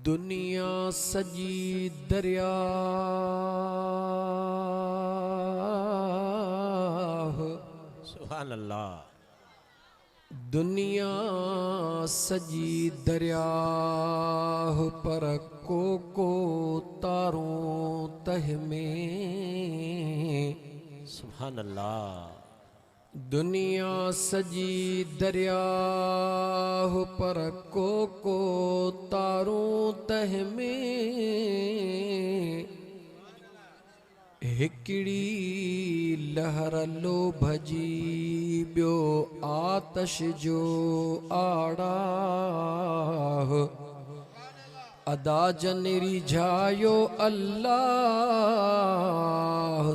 दुनिया सजी दरिया सुभान अल्लाह। दुनिया सजी दरिया पर को तारों तह में। सुभान अल्लाह। दुनिया सजी दरिया पर को तारों तह में। हिकड़ी लहर लो भजी बियो आतश जो आड़ा। अदा जनेरी जायो अल्लाह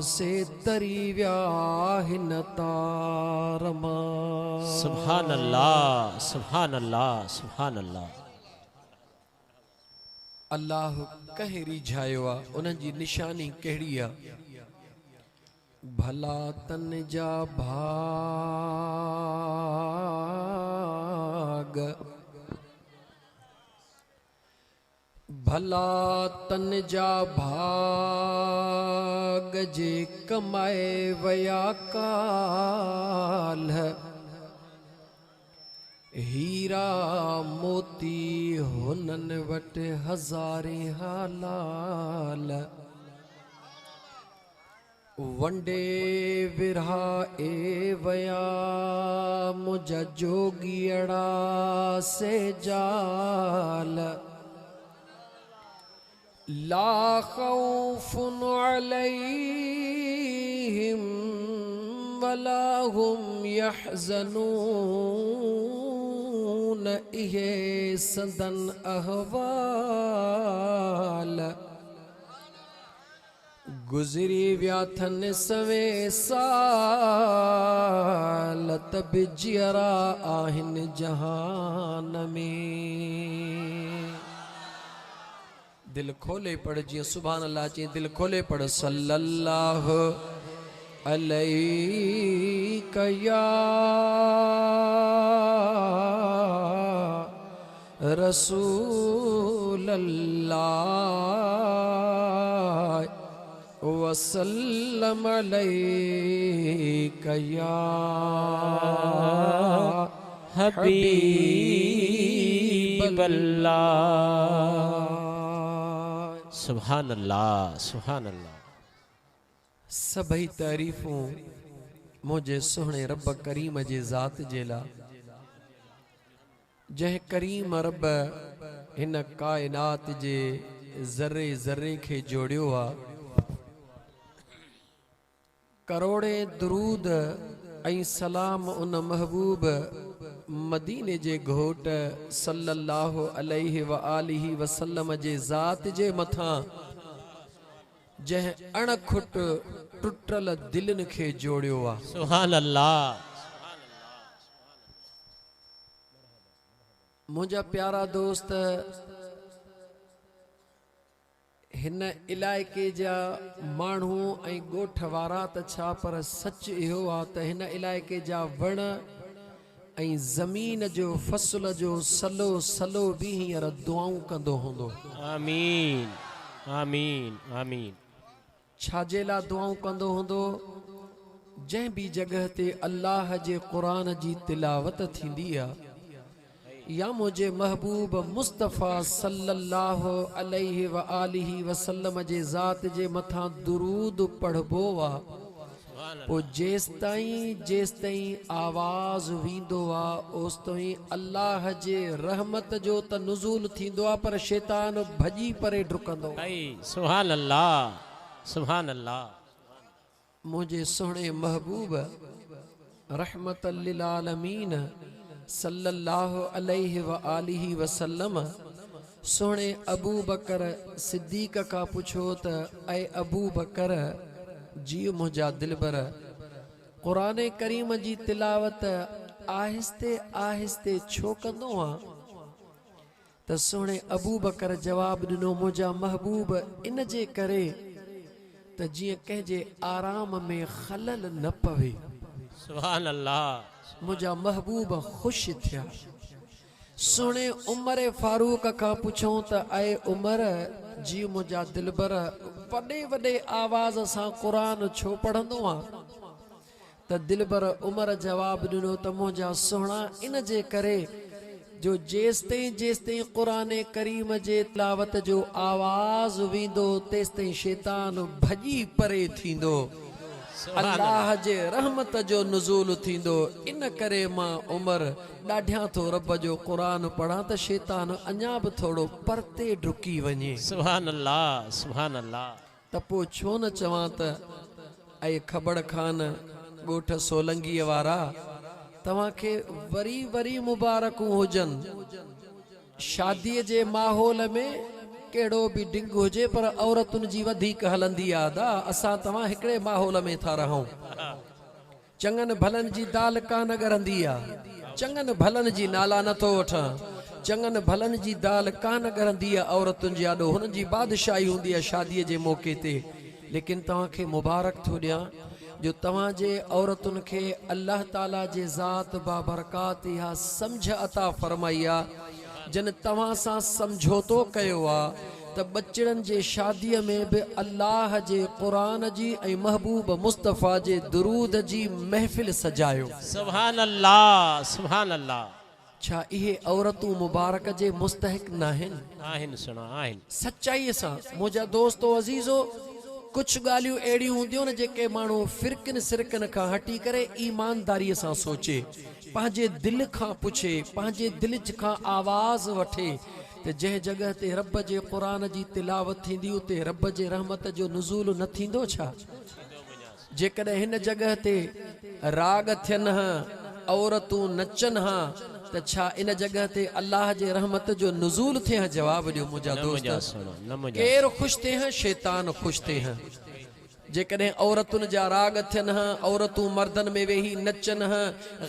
से तरी व्याहिन तारमा। सुभान अल्लाह सुभान अल्लाह सुभान अल्लाह। अल्लाह कहिड़ी जायो आ उन्हनि जी निशानी कहिड़ी आ। भला तन जा भाग भला तन जा भाग जे कमाए वया काल। हीरा मोती हुनन वट हज़ारे हालाल। वंडे विरहा ए वया मुझा जोगियड़ा से जाल। ला खौफुन अलैहिम वला हुम यहज़नून। इहे संदन अहवाल। गुज़री विया थन सवे साल तब जियरा आहिन जहान में। दिल खोले पढ़ जी सुभान अल्लाह ची दिल खोले पढ़। सल्लल्लाहु अलैका या रसूल अल्लाह वसल्लम अलैका या हबीब अल्लाह। सुभान अल्लाह सुभान अल्लाह। सभई तारीफ़ूं मुझे सुहणे रब करीम जे ज़ात जे ला। जह करीम रब हिन कायनात जे ज़र्रे ज़र्रे खे जोड़ियो आ। करोड़े दरूद ऐं सलाम उन महबूब मदीने जे घोट सल्लल्लाहु अलैहि व आलिहि वसल्लम जे ज़ात जे मथां जह अणखुट टुटल दिलनि खे जोड़ियो आ। सुभान अल्लाह। मुझा प्यारा दोस्त हिन इलाइके जा माण्हू ऐं ॻोठ वारा त छा पर सच इहो आहे त हिन इलाइके जा वण ऐं ज़मीन जो फसल जो सलो सलो बि हींअर दुआऊं कंदो हूंदो। आमीन आमीन आमीन। छाजे लाइ दुआऊं कंदो हूंदो? जंहिं बि जॻह ते अल्लाह जे क़ुरान जी तिलावत थींदी आहे या मुझे महबूब मुस्तफ़ा सल्लल्लाहु अलैहि व आलिहि वसल्लम जे ज़ात जे मथां दुरूद पढ़बो आ। पो जेसिताईं आवाज़ वींदो आ ओसिताईं अल्लाह जे रहमत जो त नुज़ूल थींदो आ पर शैतान भॼी परे डुकंदो। सुभान अल्लाह सुभान अल्लाह। मुझे सुहिणे महबूब रहमतल लिल आलमीन सल्लल्लाहु अलैहि व आलिहि वसल्लम सोने अबू बकर सिद्दीक का पुछो त ऐ अबू बकर जी मुझा दिलबर कुरान करीम जी तिलावत आहिस्ते आहिस्ते छो कंदो आ? त सोने अबू बकर जवाब दिनो मुझा महबूब इन जे करे त जिए कंहिंजे आराम में खलल न पवे। सुभान अल्लाह। मुझा महबूब खुश थिया सुने उमर फारूक का पुछूं त आए उमर जी मुंहिंजा दिलबर वॾे वॾे आवाज़ सां क़ुरान छो पढ़ंदो आहे त दिलबर उमर जवाब ॾिनो त मुंहिंजा सुहिणा इन जे करे जो जेसिताईं क़ुरान करीम जे तिलावत जो आवाज़ वेंदो तेसिताईं शैतान भॼी परे थींदो अल्लाह जे रहमत जो नुज़ूल थींदो। इन करे मां उमर ॾाढियां थो रब जो क़ुरान पढ़ां त शैतान अञा बि थोरो परते डुकी वञे। सुभान अल्लाह सुभान अल्लाह। त पोइ छो न चवां त ऐं ख़बर खान ॻोठ सोलंगीअ वारा तव्हांखे वरी वरी मुबारकूं हुजनि। शादीअ जे माहौल में कहिड़ो बि डिंग हुजे पर औरतुनि जी वधीक हलंदी आहे दा। असां तव्हां हिकिड़े माहौल में था रहूं। चङनि भलनि जी दाल कान ॻरंदी आहे, चङनि भलनि जी नाला नथो वठां, चङनि भलनि जी दाल कान ॻरंदी आहे औरतुनि जी आॾो हुननि जी बादशाही हूंदी आहे शादीअ जे मौक़े ते। लेकिन तव्हांखे मुबारक थो ॾियां जो तव्हांजे औरतुनि खे अल्लाह ताला जे ज़ात बाबरकात इहा सम्झ अता फरमाई आहे जन तव्हां सां समझोतो कयो आहे त बचड़नि जे शादीअ में बि अल्लाह जे क़ुरान जी ऐं महबूब मुस्तफ़ा जे दुरूद जी महफ़िल सजायो। सुभान अल्लाह सुभान अल्लाह। छा इहे औरतूं मुबारक जे मुस्तहिक न आहिनि? आहिनि सुना आहिनि। सचाईअ सां मुंहिंजा दोस्तो अज़ीज़ो कुछ ॻाल्हियूं अहिड़ियूं हूंदियूं न जेके माण्हू फिरकनि सिरकनि खां हटी करे ईमानदारीअ सां सोचे, पंहिंजे दिलि खां पुछे, पंहिंजे दिलि खां आवाज़ वठे त जंहिं जॻह ते रब जे क़ुरान जी तिलावत थींदी उते रब जे रहमत जो नुज़ूल न थींदो छा? जेकॾहिं हिन जॻह ते राग थियनि हा, औरतूं नचनि हा, त छा इन जॻह ते अल्लाह जे रहमत जो नुज़ूल थिए हा? जवाब ॾियो मुंहिंजा दोस्त। केरु ख़ुशि थिए हा? शैतान ख़ुशि थिए हा। जेकॾहिं औरतुनि जा राग थियनि हा, औरतूं मर्दनि में वेही नचनि हा,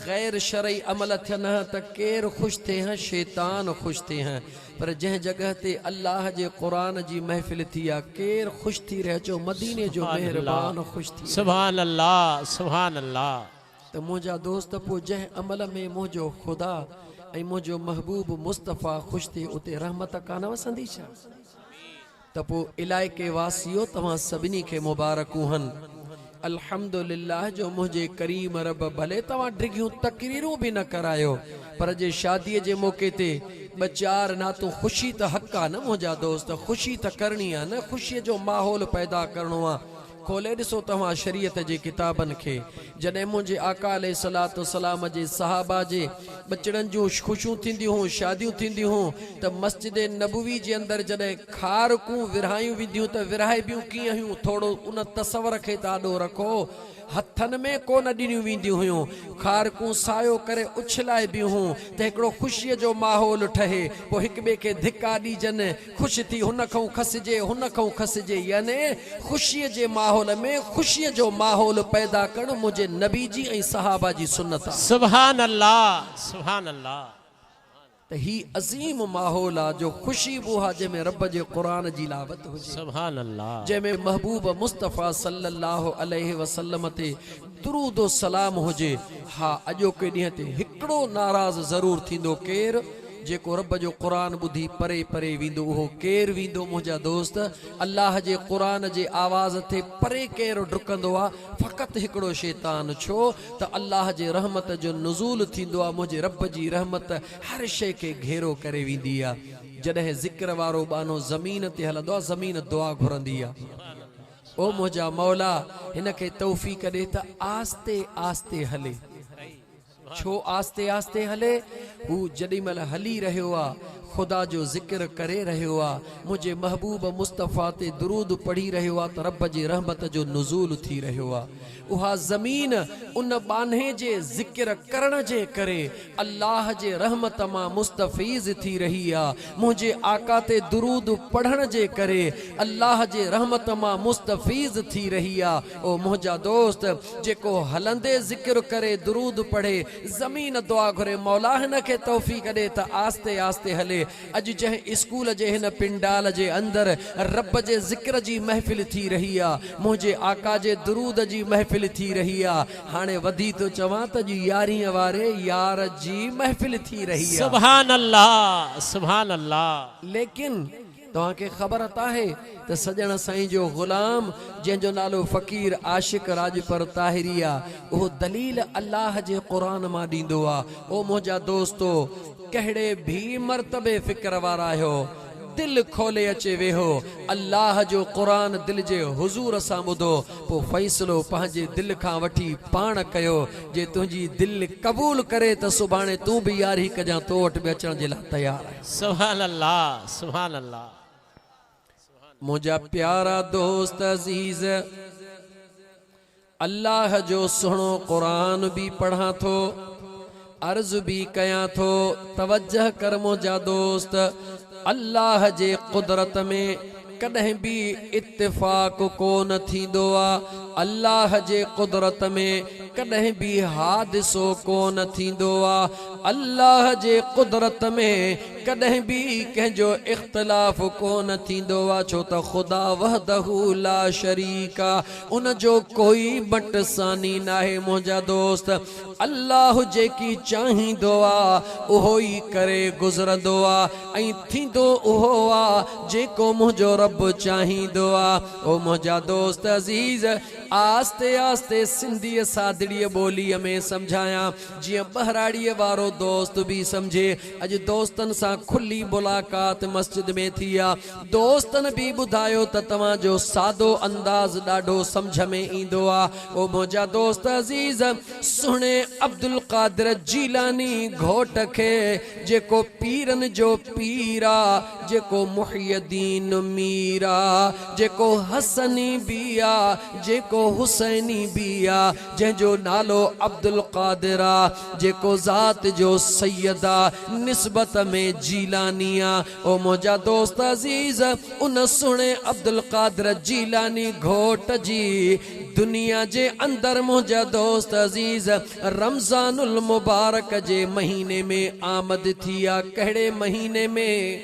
गैर शरई अमल थियनि हा, त केरु ख़ुशि थिए हा? शैतान ख़ुशि थिए हा। पर जंहिं जॻह ते अल्लाह जे क़ुरान जी महफ़िल थी आहे केरु ख़ुशि थी रहे? अचो मदीने जो महिरबान ख़ुशि थी। सुभान अल्लाह सुभान अल्लाह। त मुंहिंजा दोस्त पोइ जंहिं अमल में मुंहिंजो ख़ुदा ऐं मुंहिंजो महबूब मुस्तफ़ा ख़ुशि थिए उते रहमत कान वसंदी छा? त पोइ इलाइक़े वासियो तव्हां सभिनी खे मुबारकूं हन। अल्हम्दुलिल्लाह जो मुंहिंजे करीम रब भले तव्हां डिघियूं तकरीरूं बि न करायो पर जे शादीअ जे मौक़े ते ॿ चारि नातूं ख़ुशी त हक़ आहे न मुंहिंजा दोस्त, ख़ुशी त करणी आहे न, ख़ुशीअ जो माहौल पैदा करिणो आहे। खोले ॾिसो तव्हां शरीयत जे किताबनि खे। जॾहिं मुंहिंजे आका अलैहिस्सलातु वस्सलाम जे सहाबा जे बचड़नि जूं ख़ुशियूं थींदियूं हुयूं, शादियूं थींदियूं हुयूं त मस्जिद नबवी जे अंदरि जॾहिं खारकूं विरहायूं वेंदियूं त विरहाइबियूं कीअं हुयूं? थोरो उन तसवर खे त आॾो रखो। हथनि में कोन ॾिनियूं वेंदियूं हुयूं, खारकूं सायो करे उछलाइबियूं हुयूं त हिकिड़ो ख़ुशीअ जो माहौल ठहे। पोइ हिक ॿिए खे धिका ॾिजनि, ख़ुशि थी हुन खां खसिजे हुन खां खसिजे, याने ख़ुशीअ जे माहौल में ख़ुशीअ जो माहौल पैदा करणु मुंहिंजे नबी जी ऐं सहाबा जी सुन्नत आहे। सुभान अल्लाह सुभान अल्लाह। त ही अज़ीम माहौल आहे जो ख़ुशी बि आहे जंहिंमें रब जे क़ुरान जी लावत हुजे, सुभान अल्लाह, जंहिंमें महबूब मुस्तफ़ा सल्लल्लाहु अलैहि वसल्लम ते दुरूद व सलाम हुजे। हा, अॼोके ॾींहं ते हिकिड़ो नाराज़ ज़रूर थींदो, केरु? जेको रब जो क़ुरान ॿुधी परे परे वेंदो। उहो केरु वेंदो मुंहिंजा दोस्त? अल्लाह जे क़ुरान जे आवाज़ ते परे केरु डुकंदो आहे? फ़क़ति हिकिड़ो शैतान। छो त अल्लाह जे रहमत जो नुज़ूल थींदो आहे, मुंहिंजे रब जी रहमत हर शइ खे घेरो करे वेंदी आहे। जॾहिं ज़िक्र वारो बानो ज़मीन ते हलंदो आहे, ज़मीन दुआ घुरंदी आहे। ओ मुंहिंजा मौला, हिन खे तौफ़ीक़ ॾे त आस्ते आस्ते हले। छो आस्ते आस्ते हले? हू जॾहिं महिल हली रहियो आहे, ख़ुदा जो ज़िक्र करे रहियो आहे, मुंहिंजे महबूब मुस्तफ़ा ते दुरूद पढ़ी रहियो आहे, त रब जी रहमत जो नुज़ूल थी रहियो आहे। उहा ज़मीन उन बाने जे ज़िक्र करण जे करे अल्लाह जे रहमत मां मुस्तफ़ीज़ थी रही आहे। मुंहिंजे आका ते दुरूद पढ़ण जे करे अल्लाह जे रहमत मां मुस्तफ़ीज़ थी रही आहे। ओ मुंहिंजा दोस्त, जेको हलंदे ज़िक्र करे दुरूद पढ़े, ज़मीन दुआ घुरे, मौला हिन खे तौफ़ीक़ ॾे त आस्ते आस्ते हले। अज जंहिं स्कूल जे हिन पिंडाल जे अंदर रब जे ज़िक्र जी महफ़िल थी रही आ, मुझे आका जे दुरूद जी महफ़िल थी रही आ, हाणे वधी तो चवां त जी यारीअ वारे यार जी महफ़िल थी रही आ। सुभान अल्लाह, सुभान अल्लाह। लेकिन तव्हांखे ख़बरत आहे त सजण साईं जो ग़ुलाम जंहिंजो नालो फ़कीर आशिक राजपर ताहिरी आहे, उहो दलील अल्लाह जे क़ुरान मां ॾींदो आहे। ओ मुंहिंजा दोस्तो, कहिड़े भी मर्तबे फ़िक्र वारा आहियो, दिल खोले अचे वेहो, अल्लाह जो क़ुरान दिल जे हुज़ूर सां ॿुधो, पोइ फ़ैसिलो पंहिंजे दिल खां वठी पाण कयो। जे तुंहिंजी दिल क़बूल करे त सुभाणे तूं बि यारी कजां, तो वटि बि अचण जे लाइ तयारु आहे। सुभान अल्लाह, सुभान अल्लाह। मुझा प्यारा दोस्त अजीज, अल्लाह जो सुनो कुरान भी पढ़ा थो, अर्ज भी कया थो। तवज्जह कर मुझा दोस्त, अल्लाह जे कुदरत में कदे भी इत्तेफाक को न थींदो आ, अल्लाह जे कुदरत में कदे भी हादिसो को न थींदो आ, अल्लाह जे कुदरत में कदे भी कंहिंजो इख्तिलाफ को न थींदो आ। छो त खुदा वहदहू ला शरीका, उन जो कोई बटसानी नाहे। मुंहिंजा दोस्त, अल्लाह जेकी चाहींदो आ उहो ई करे गुज़रंदो आ, ऐं थींदो उहो आ जेको मुंहिंजो रब चाहींदो आ। ओ मुंहिंजा दोस्त अज़ीज़, आस्ते आस्ते सिंधी सादड़ीअ ॿोलीअ में सम्झायां, जीअं बहराड़ीअ वारो दोस्त भी समझे। अॼु दोस्तन सां खुली मुलाकात मस्जिद में थी आहे। दोस्तन भी ॿुधायो त तव्हांजो सादो अंदाज़ ॾाढो समझ में ईंदो आहे। ओ मुंहिंजा दोस्त अज़ीज़, सुहिणे अब्दुल कादिर जीलानी घोट खे, जेको पीरन जो पीर आ, जेको मुहियद्दीन मीर आ, जेको हसनी भी आ, जेको हुसैनी भी आ, जंहिंजो नालो अब्दुल कादिर आ, जेको ज़ात जो सैयद आ, निस्बत में जीलानी आ। ओ मुंहिंजा दोस्त अज़ीज़, उन सुहिणे अब्दुल कादिर जीलानी घोट जी दुनिया जे अंदर मुंहिंजा दोस्त अज़ीज़ रमज़ानुल मुबारक जे महीने में आमद थी आ। कहिड़े महीने में?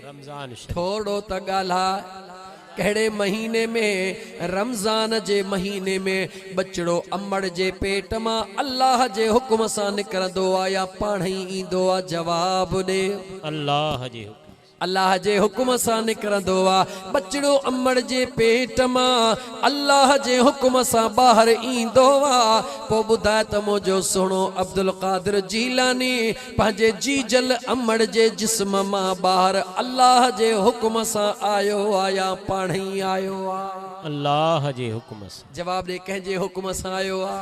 रमज़ान शरीफ। थोड़ो त ॻाल्हा, कहिड़े महीने में? रमज़ान जे महीने में। बचड़ो अमड़ जे पेट मां अल्लाह जे हुक्म सां निकिरंदो आ या पाण ई ईंदो आ? जवाब ॾे। अल्लाह जी हुक्म, अल्लाह जे हुक्म सां निकिरंदो आ। बचड़ो अमड़ जे पेट मां अल्लाह जे हुक्म सां ॿाहिरि ईंदो आ। पोइ ॿुधाए त मुंहिंजो सुहिणो अब्दुल कादिर जीलानी पंहिंजे जीजल अमड़ जे जिस्म मां ॿाहिरि अल्लाह जे हुक्म सां आयो आ या पाण ई आयो आ? अल्लाह जे हुक्म सां। जवाब ॾे, कंहिंजे हुक्म सां आयो आ?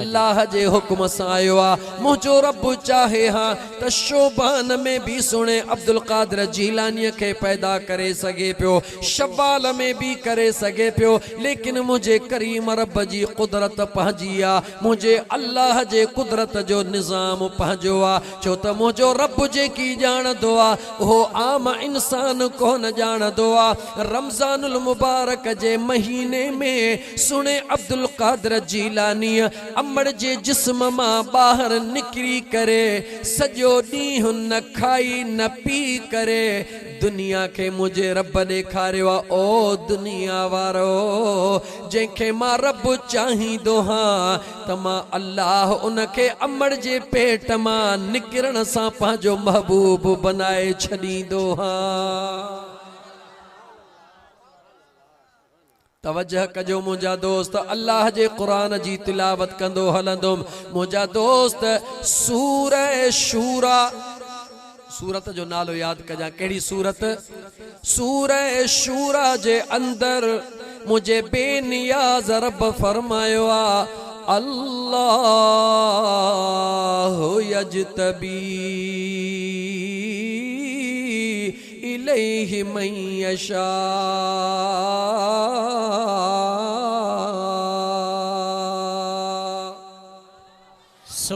अल्लाह जे हुक्म सां आयो आ। मुंहिंजो रब चाहे हा त शोबान में भी सुहिणे अब्दुल कादिर जीलानीअ खे पैदा करे सघे पियो, शवाल में भी करे सघे पियो, लेकिन मुझे करीम रब जी कुदरत पंहिंजी आ, मुझे अल्लाह जे कुदरत जो निज़ाम पंहिंजो आ। छो त मुंहिंजो रब जेकी ॼाणंदो आ उहो आम इंसान कोन ॼाणंदो आ। रमज़ानुल मुबारक जे महीने में सुहिणे अब्दुल कादिर जीलानी अमड़ जे जिस्म मां ॿाहिरि निकिरी करे सॼो ॾींहुं न खाई न पी करे दुनिया के मुझे रब ॾेखारियो आ। ओ दुनिया वारो, जंहिंखे मां रब चाहींदो हां त मां अल्लाह उनखे अमड़ जे पेट मां निकिरण सां पंहिंजो महबूब बनाए छॾींदो हां। तवज्जह कजो मुंहिंजा दोस्त, अल्लाह जे क़ुरान जी तिलावत कंदो हलंदुमि। मुंहिंजा दोस्त, सूरह शूरा, सूरत जो नालो याद कजा। कहिड़ी सूरत? सूरह शूरा जे अंदर मुझे बेनियाज रब फरमायो आ, अल्लाह यजतबी इलैहि मन यशा।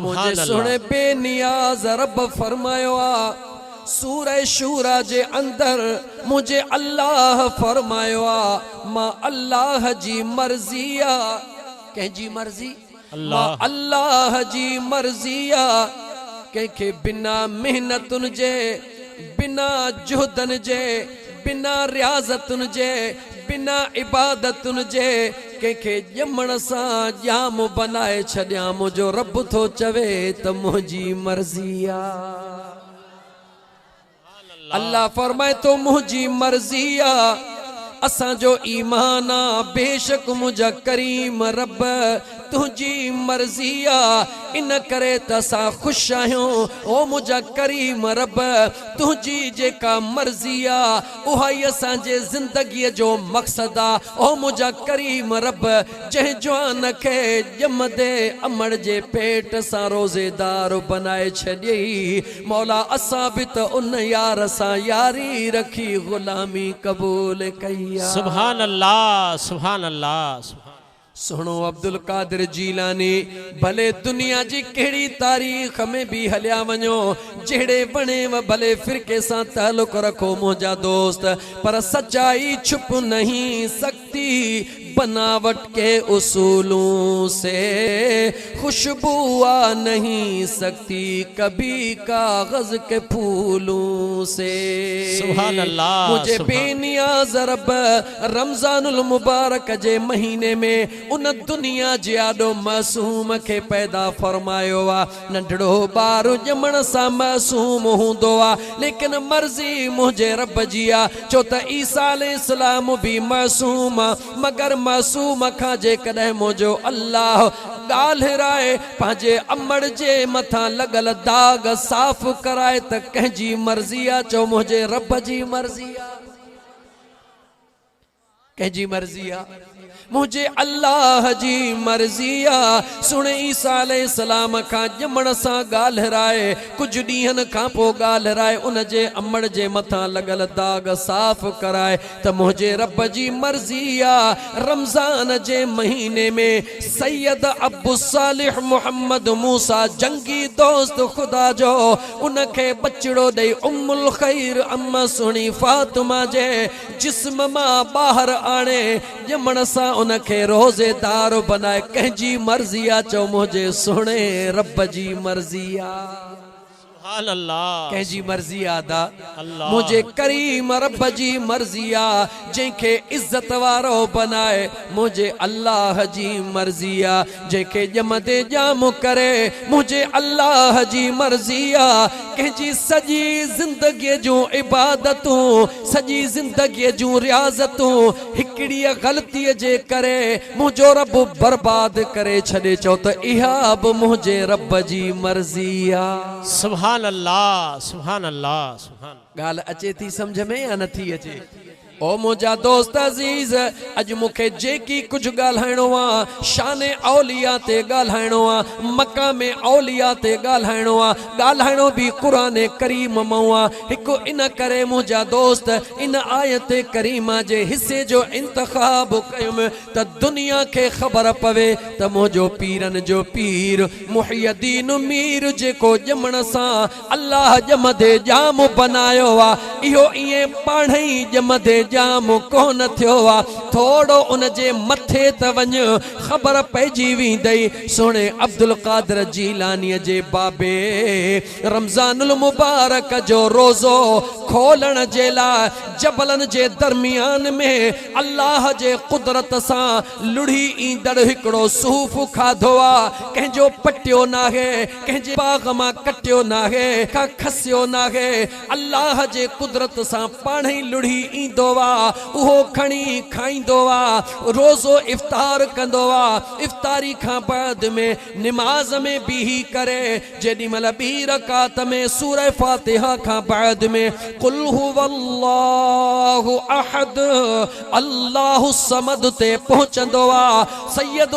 मुझे सुने बेनियाज रब फरमायो आ, सूरह शूरा जे अंदर मुझे अल्लाह फरमायो आ, मां अल्लाह जी मर्जी आ। कंहिंजी मर्जी? मां अल्लाह जी मर्जी आ। कंहिंखे बिना मेहनतुनि जे बिना जुहदन जे बिना रियाज़तुन जे बिना इबादतुन जे कंहिंखे ॼमण सां ॼाम बनाए छॾियां मुंहिंजो रब थो चवे त मुंहिंजी मर्ज़ी आहे। अल्लाह फरमाए तो मुंहिंजी मर्ज़ी आहे, असांजो ईमान आहे बेशक मुंहिंजा करीम रब तुझी मर्ज़ी आहे, इन करे त असां ख़ुशि आहियूं। ओ मुंहिंजा करीम रब तुझी जेका मर्ज़ी आहे उहा ई असांजे ज़िंदगीअ जो मक़सदु आहे। ओ मुंहिंजा करीम रब जंहिं जवान खे ॼमंदे अमड़ जे पेट सां रोज़ेदार बनाए छॾियई, मौला असां बि त उन यार सां यारी रखी ग़ुलामी क़बूल कई आहे। सुभान अल्लाह, सुभान अल्लाह, सुभान। सुनो अब्दुल कादिर जीलानी भले दुनिया जी कहिड़ी तारीख़ में भी हलिया वञो, जहिड़े बणेव भले फ़िरके सां ताल्लुक़ रखो मुंहिंजा दोस्त, पर सच्चाई छुप नहीं सकती बनावट के उसूलों से, खुशबू आ नहीं सकती कभी कागज के फूलों से। सुभान अल्लाह। मुझे बेनियाज़ रब रमज़ानुल मुबारक जे महीने में उन दुनिया जे आॾो मासूम खे पैदा फरमायो आहे। नंढड़ो ॿार ॼमण सां मासूम हूंदो आहे, लेकिन मर्ज़ी मुंहिंजे रब जी आहे। छो त ईसा अलैहिस्सलाम भी मासूम आहे, मगर मासूम खां जेकॾहिं मुंहिंजो अल्लाह ॻाल्हिराए पंहिंजे अमड़ जे मथां लॻल दाग साफ़ कराए त कंहिंजी मर्ज़ी आहे। चओ मुंहिंजे रब जी मर्ज़ी आहे, कंहिंजी मर्ज़ी आहे, मुझे अल्लाह जी मर्ज़ी आहे। सुन ईसा अलैहिस्सलाम खां ॼमण सां ॻाल्हिराए कुझु ॾींहंनि खां पोइ ॻाल्हिराए उन जे अमड़ जे मथां लॻल दाग साफ़ कराए त मुंहिंजे रब जी मर्ज़ी आहे। रमज़ान जे महीने में सैयद अबू सालिह मोहम्मद मूसा जंगी दोस्त खुदा जो उनखे बचड़ो ॾेई उम्मुल ख़ैर अम्मा सुणी फातिमा जे जिस्म मां ॿाहिरि आणे ॼमण सां उनखे रोज़ेदार बनाए कंहिंजी मर्ज़ी आहे। चओ मुंहिंजे सुहिणे रब जी मर्ज़ी आहे। सुभान अल्लाह। कंहिंजी मर्ज़ी आहे अल्लाह। मुंहिंजे करीम रब जी मर्ज़ी आहे, जंहिंखे इज़त वारो बनाए मुंहिंजे अल्लाह जी मर्ज़ी आहे। जंहिंखे ॼमंदे ॼाम करे मुंहिंजे अल्लाह जी मर्ज़ी आहे। कंहिंजी सॼी ज़िंदगीअ जूं इबादतूं सॼी ज़िंदगीअ जूं रियाज़तूं हिकिड़ी ग़लतीअ जे करे मुंहिंजो रब बर्बाद करे छॾे। चओ त इहा बि मुंहिंजे रब जी मर्ज़ी आहे। सुभान अल्लाह, सुभान अल्लाह, सुभान। ॻाल्हि अचे थी सम्झ में या नथी अचे? ओ मुंहिंजा दोस्त अज़ीज़, अॼु मूंखे जेकी कुझु ॻाल्हाइणो आहे शान औलिया ते ॻाल्हाइणो आहे, मक़ाम औलिया ते ॻाल्हाइणो आहे, ॻाल्हाइणो बि क़ुरान करीम मां आहे। हिकु इन करे मुंहिंजा दोस्त इन आयत करीमा जे हिसे जो इंतख़ाब कयुमि त दुनिया खे ख़बर पवे त मुंहिंजो पीरनि जो पीर मुहियद्दीन मीर जेको ॼमण सां अल्लाह ॼमंदे ॼाम बनायो आहे, इहो ईअं पाण ई ॼमंदे ॼाम कोन थियो आहे। थोरो उन जे मथे त वञ ख़बर पइजी वेंदई। सुहिणे अब्दुल कादिर जीलानीअ जे बाबे रमज़ानुल मुबारक जो रोज़ो खोलण जे लाइ जबलनि जे दरमियान में अल्लाह जे कुदरत सां लुढ़ी ईंदड़ हिकिड़ो सूफ़ खाधो आहे। कंहिंजो पटियो नाहे, कंहिंजे बाग़ मां कटियो नाहे, का खसियो नाहे, अल्लाह जे कुदरत सां पाण ई लुढ़ी ईंदो आहे, उहो खणी खाईंदो आहे, रोज़ो इफ़्तार कंदो आहे। इफ़्तारी खां बाद में निमाज़ में बीही करे जेॾी महिल ॿी रकात में सूरह फातिहा खां बाद में कुल हुवल्लाहु अहद अल्लाहु समद ते पहुचंदो आहे। सैयद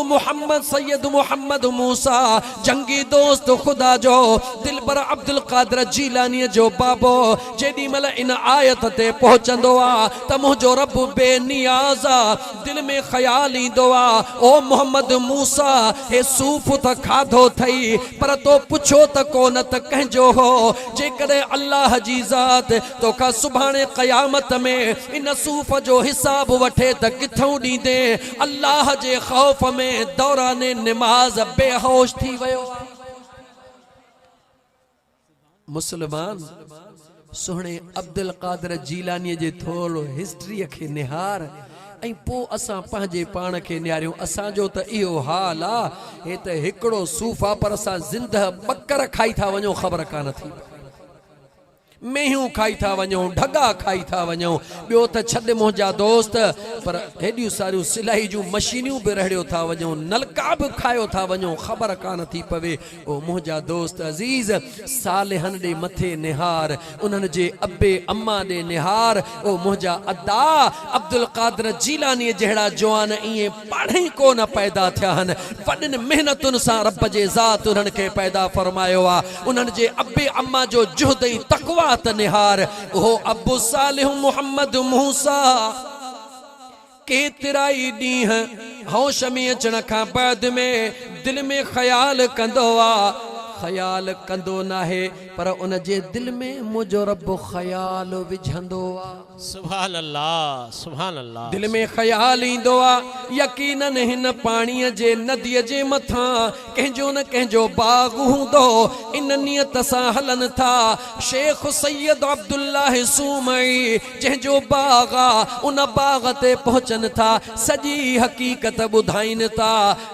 मुहम्मद मूसा जंगी दोस्त खुदा जो दिलबर अब्दुल कादिर जीलानीअ जो बाबो जेॾी महिल इन आयत ते पहुचंदो आहे त मुंहिंजो रब बेनियाज़ आहे। दिल में ख़्याल ईंदो आहे, ओ मोहम्मद मूसा हे सूफ़ त खाधो थई, पर तो पुछो त कोन त कंहिंजो हो। जेकॾहिं अल्लाह जी ज़ात तोखां सुभाणे क़यामत में इन सूफ़ जो हिसाब वठे त किथां ॾींदे? अल्लाह जे ख़ौफ़ में दौराने निमाज़ बेहोश थी वियो। मुसलमान सोहणे अब्दुल कादिर जीलानी जे थोरो हिस्ट्री खे निहार ऐं पोइ असां पंहिंजे पाण खे निहारियूं। असांजो त इहो हाल आहे, हे त हिकिड़ो सूफ़ आहे पर असां ज़िंदह बकर खाई था वञूं, ख़बर कान थी, मेहियूं खाई था वञूं, ढगा खाई था वञूं। ॿियो त छॾ मुंहिंजा दोस्त, पर हेॾियूं सारियूं सिलाई जूं मशीनियूं बि रहिड़ियो था वञूं, नलका बि खायो था वञूं, ख़बर कान थी पवे। ओ मुंहिंजा दोस्त अज़ीज़, सालिहनि ॾे मथे निहार, उन्हनि जे अबे अम्मा ॾे निहार। ओ मुंहिंजा अदा अब्दुल कादिर जीलानी जहिड़ा जवान ईअं पाणे कोन पैदा थिया आहिनि, वॾनि महिनतुनि सां रब जे ज़ात उन्हनि खे पैदा फरमायो आहे। उन्हनि जे अबे अम्मा जो जुहद ऐं तक़वा निहार। ओ अबू सालिह मोहम्मद मूसा केतिरा ई ॾींहं होश में अचण खां बाद में दिल में ख्याल कंदो आहे, ख्याल कंदो नाहे पर उन जे दिल में मुंहिंजो रब ख्याल विझंदो आहे। सुभान अल्लाह, सुभान अल्लाह। दिल में ख्याल ईंदो आहे, यकीनन हिन पाणीअ जे नदीअ जे मथां कंहिंजो न कंहिंजो बाग हूंदो, इन नियत सां हलन था। शेख सैयद अब्दुल्लाह सूमई जंहिंजो बाग आहे, उन बाग ते पहुचनि था, सॼी हक़ीक़त ॿुधाइनि था।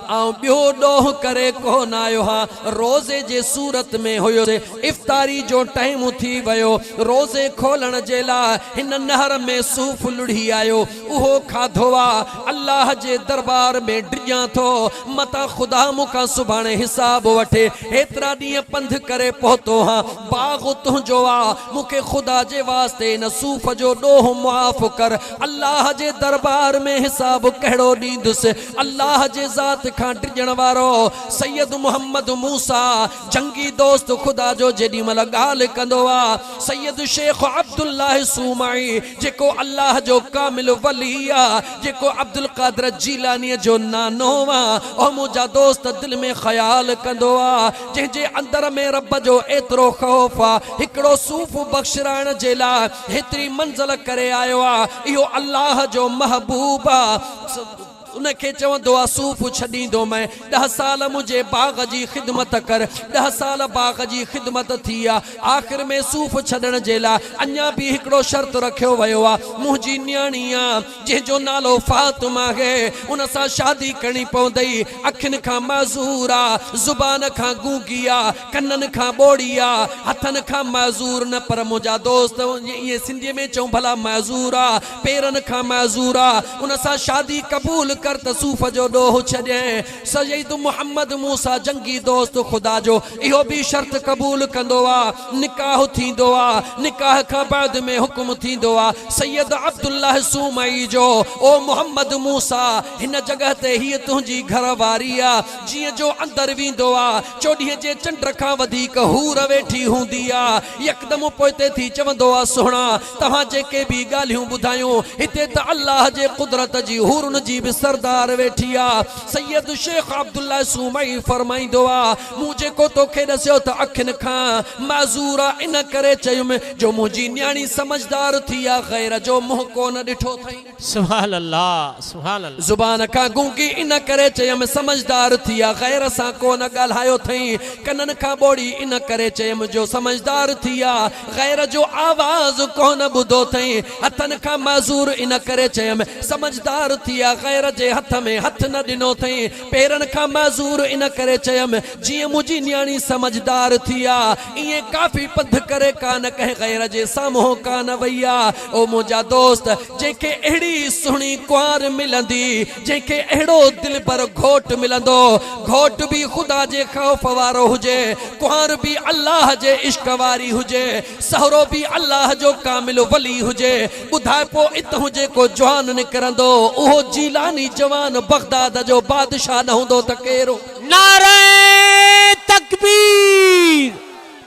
ऐं ॿियो ॾोह करे कोन आयो हा, रोज़े जे सूरत में हुयो, इफ्तारी जो टाइम थी वियो, रोज़े खोलण जे लाइ हिन नहर में सूफ़ लुढ़ी आयो, उहो खाधो आहे। अल्लाह जे दरबार में डिॼां थो, मता ख़ुदा मूंखां सुभाणे हिसाब वठे। हेतिरा ॾींहं पंध करे पहुतो हां, बाग तुंहिंजो आहे, मूंखे ख़ुदा जे वास्ते इन सूफ़ जो ॾोह मुआफ़ कर। अल्लाह जे दरबार में हिसाब कहिड़ो ॾींदुसि? अल्लाह जे ज़ात खां डिॼण वारो सैयद मोहम्मद मूसा जंगी दोस्त ख़ुदा जो जेॾी महिल ॻाल्हि कंदो आहे, सैयद शेख अब्दुल्लाह सूमाई जेको अल्लाह जो कामिल वली आहे, जेको अब्दुल कादिर जीलानी जो नानो आहे, ओ मुंहिंजा दोस्त दिल में ख्याल कंदो आहे, जंहिंजे अंदर में रब जो एतिरो ख़ौफ़ आहे, हिकिड़ो सूफ़ बख़्शराइण जे लाइ हेतिरी मंज़िल करे आयो आहे। इहो अल्लाह जो महबूब आहे, उनखे चवंदो आहे सूफ़ छॾींदो मैं, 10 साल मुंहिंजे बाग जी ख़िदमत कर। 10 साल बाग जी ख़िदमत थी आहे, आख़िर में सूफ़ छॾण जे लाइ अञा बि हिकिड़ो शर्त रखियो वियो आहे। मुंहिंजी न्याणी आहे जंहिंजो नालो फातिमा आहे, उन सां शादी करणी पवंदई। अखियुनि खां माज़ूर आहे, ज़ुबान खां गूंगी आहे, कननि खां ॿोड़ी आहे, हथनि खां माज़ूर न, पर मुंहिंजा दोस्त ईअं सिंधीअ में चऊं भला माज़ूर आहे, पेरनि खां माज़ूर आहे। उन सां शादी क़बूल कर त सूफ़ जो ॾोह छॾे। सैयद मोहम्मद मूसा जंगी दोस्त ख़ुदा जो इहो बि शर्त क़बूल कंदो आहे, निकाह थींदो आहे, निकाह खां बाद में हुकुम थींदो आहे सैयद अब्दुल्लाह सूमई जो, ओ मोहम्मद मूसा हिन जगह ते हीअ तुंहिंजी घरवारी आहे। जीअं जो अंदर वेंदो आहे, 24 जे चंड खां वधीक हूर वेठी हूंदी आहे, यकदम पोइते थी चवंदो आहे सुहिणा तव्हां जेके बि ॻाल्हियूं ॿुधायूं, हिते त अल्लाह जे कुदरत जी हूरन जी बि सरदार वेठी आहे। सैयद शेख अब्दुल्लाह सूमई फरमाईंदो आहे, मूं जेको तोखे ॾसियो त अखियुनि खां माज़ूर आहे, इन करे चयुमि जो मुंहिंजी न्याणी समझदार थी आहे, ग़ैर जो मुंहुं कोन ॾिठो अथई। सुभान अल्लाह, सुभान अल्लाह। ज़ुबान खां गूंगी, इन करे चयुमि समझदार थी आहे, ग़ैर सां कोन ॻाल्हायो अथई। कननि खां ॿोड़ी, इन करे चयुमि जो समझदार थी आहे, ग़ैर जो आवाज़ कोन ॿुधो अथई। हथनि खां माज़ूर, इन करे चयुमि समझदार थी आहे, ग़ैर जे हथ में हथ न ॾिनो अथई। पेरनि खां माज़ूर, इन करे चयुमि जीअं मुंहिंजी न्याणी समझदार थी आहे, ईअं काफ़ी पंध करे कान कंहिं ग़ैर जे साम्हूं कान वई आहे। ओ मुंहिंजा दोस्त, जंहिंखे अहिड़ी सुहिणी कुंवार मिलंदी, जंहिंखे अहिड़ो दिल पर घोट मिलंदो, घोट बि ख़ुदा जे ख़ौफ़ वारो हुजे, कुंवार बि अल्लाह जे इश्क वारी हुजे, सहुरो बि अल्लाह जो कामिल वली हुजे, ॿुधाए पोइ इतां जेको जवान निकिरंदो उहो जीलानी जवान बगदाद जो बादशाह न हूंदो त केरो? नारे तकबीर,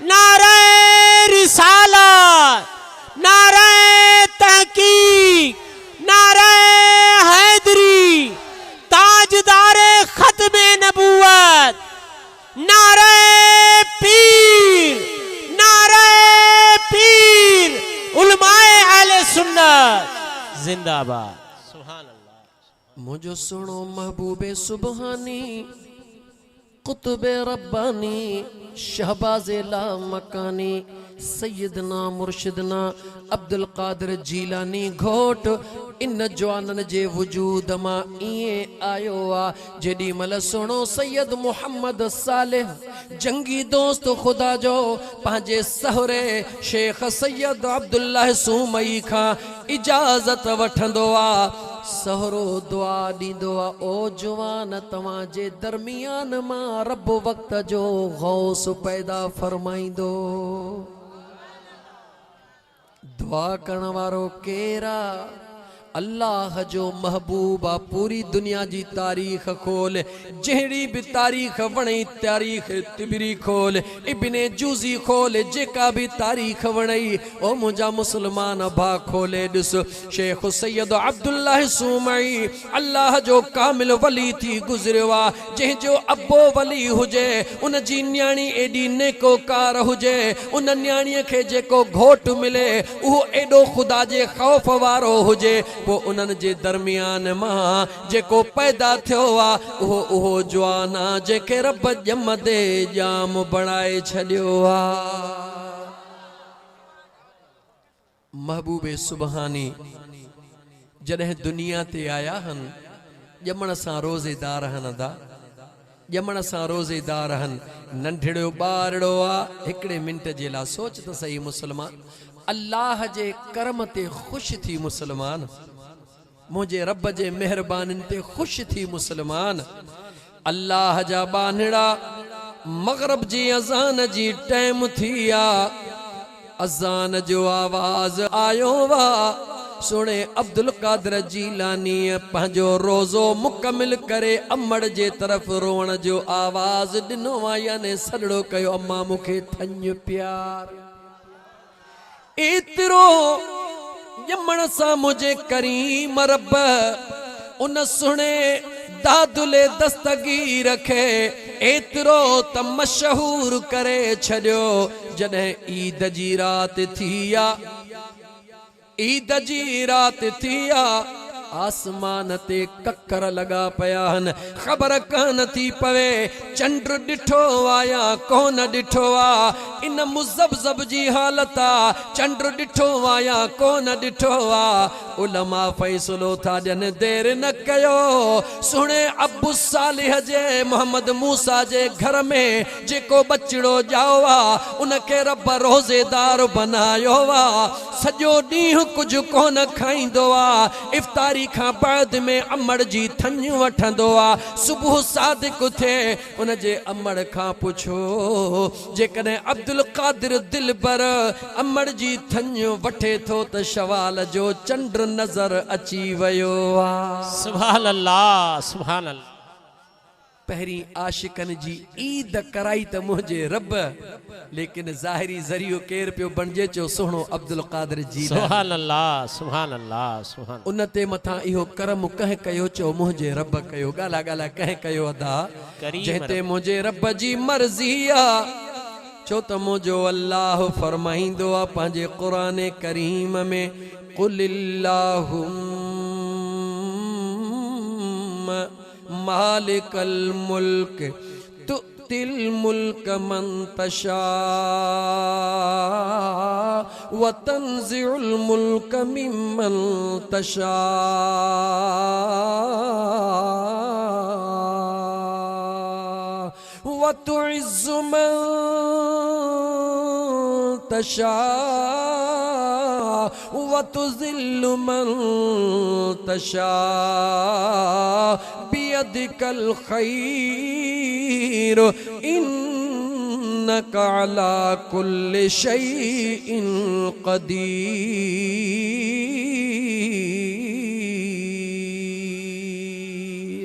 नारे रिसालत, नारे तहकीक, नारे हैदरी, ताजदारे खत्मे नबूवत, नारे पीर, नारे पीर, उलमाए अहले सुन्नत जिंदाबाद। सुभान अल्लाह। मुझो सुनो महबूबे सुबहानी, कुतुबे रब्बानी, शहबाज़े ला मकानी, सैयदना मुर्शिदना अब्दुल कादिर जीलानी घोट इन जवानन जे वजूद मां इए आयो आ जेडी मल सुनो सैयद मोहम्मद सालेह जंगी दोस्त खुदा जो पंहिंजे सहरे शेख सैयद अब्दुल्लाह सूमई खां इजाजत वठंदो आ। सहरो दुआ दींदो आ, ओ जवान तव्हां जे दरमियान मां रब वक्त जो गौस पैदा फरमाइंदो। दुआ करण वारो केरा अल्लाह जो महबूबा। पूरी दुनिया जी तारीख खोल, जहिड़ी भी तारीख वणई तारीख तिबरी खोल, इब्ने जूजी खोल, जेका भी तारीख वणई ओ मुंहिंजा मुसलमान भा खोले ॾिस। शेख सैयद अब्दुल्लाह सूमई अल्लाह जो कामिल वली थी गुज़रियो आ, जंहिंजो अब्बो वली हुजे, उन जी न्याणी एॾी नेकोकार हुजे, उन न्याणीअ खे जेको घोट मिले उहो एॾो ख़ुदा जे ख़ौफ वारो हुजे, वो उन्हनि जे दरमियान मां जेको पैदा थियो आहे उहो जवान आहे जेके रब ॼमदे जाम बणाए छॾियो आहे। महबूबे सुबहानी जॾहिं दुनिया ते आया हन ॼमण सां रोज़ेदार हन अदा, ॼमण सां रोज़ेदार हन। नंढड़ो ॿारड़ो आहे, हिकिड़े मिंट जे लाइ सोच त सही मुसलमान, अल्लाह जे करम ते ख़ुशि थी मुसलमान, मुझे रब जे मेहरबानी ते खुश थी मुसलमान। अल्लाह जा बानड़ा मगरब जी अजान जी टाइम थी आ, अजान जो आवाज आयो वा। सुने अब्दुल कादिर जीलानी पंहिंजो रोज़ो मुकमिल करे अमड़ जे तरफ रोअण जो आवाज ॾिनो वा, याने सॾड़ो कयो अम्मा मूंखे थञ प्यार। एतिरो ॼमण सां मुझे करीम रब उन सुणे दादुले दस्तगीर खे एतिरो त मशहूर करे छॾियो। जॾहिं ईद जी रात थी आ, ईद जी रात थी आ, आसमान ते ककर लगा पया हन, ख़बर कान थी पवे चंड ॾिठो आ या कोन ॾिठो आ। इन मुज़ब्ज़ब जी हालत आ, चंड ॾिठो आ या कोन ॾिठो आ। उलमा फ़ैसलो था ॾियनि, देर न कयो। सुणे अबू सालिह जे मोहम्मद मूसा जे घर में जेको बचड़ो ॼाओ आ उनखे रब रोज़ेदार बनायो आ। सॼो ॾींहुं कुझु कोन खाईंदो आ, इफ़्तारी खां बाद में अमड़ जी थञ वठंदो आ। सुबुह सादिक थे उन जे अमड़ खां पुछो, जेकॾहिं अब्दुल कादिर दिलबर अमड़ जी थञ वठे थो त शवाल जो चंड नज़र अची वियो आ। सुभान अल्लाह, सुभान अल्लाह। पहिरीं आशिकन जी ईद कराई त मुझे रब, लेकिन ज़ाहिरी ज़रियो केर पियो बणजे चो सुहिणो अब्दुल कादिर जी। सुभान अल्लाह, सुभान अल्लाह, सुभान। उन ते मथां इहो करम कंहिं कयो चो मुझे रब कयो। ॻाल्हा ॻाल्हा कंहिं कयो अदा, जंहिंते मुझे रब जी मर्ज़ी आ। छो त मुझो अल्लाह फरमाईंदो आ पंहिंजे क़ुरान करीम में, कुलिल्लाहुम्मा मालिकल मुल्क तुतिल मुल्क मन तशा व तंज़िउल मुल्क मिम्मन तशा व तुइज़्ज़ु मन तशा व तुज़िल्लु मन तशा बियदिकल खैर इन्नका अला कुल्लि शैइन क़दीर।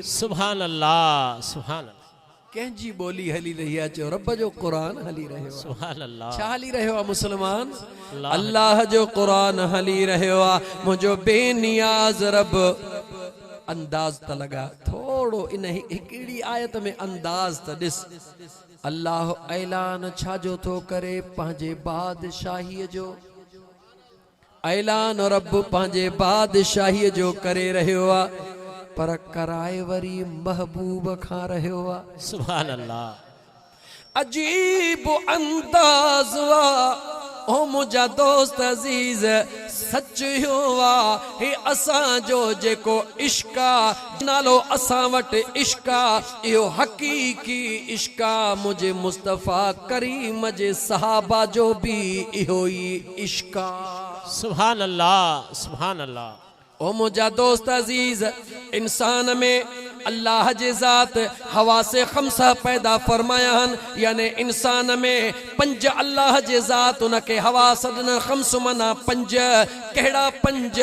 सुभान अल्लाह, सुभान अल्लाह। कंहिंजी ॿोली हली रही आहे चो रब जो क़ुरान हली रहियो आहे। सुभान अल्लाह। छा हली रहियो आहे मुसलमान? अल्लाह जो क़ुरान हली रहियो आहे। मुंहिंजो बेनियाज़ रब अंदाज़ त लॻा थोड़ो इन हिकिड़ी आयत में अंदाज़ त ॾिस। अल्लाह ऐलान छाजो थो करे? पंहिंजे बादशाहीअ जो ऐलान रब पंहिंजे बादशाहीअ जो करे रहियो आहे, पर कराए वरी महबूब खां रहियो आहे। सुभान अल्लाह। अजीब अंदाज़ वा ओ मुझा दोस्त अजीज सच हुआ हे असां जो जेको इश्का नालो असां वट इश्का यो हकीकी इश्का मुझे मुस्तफा करीम जे सहाबा जो भी इहो ही इश्का। सुभान अल्लाह सुभान अल्लाह। ओ मुझा दोस्त अजीज इंसान में अल्लाह जे ज़ात हवा से खमसा पैदा फरमायान यानी इंसान में पंज अल्लाह जे ज़ात उनके हवा सदन खमस मना पंज कहिड़ा पंज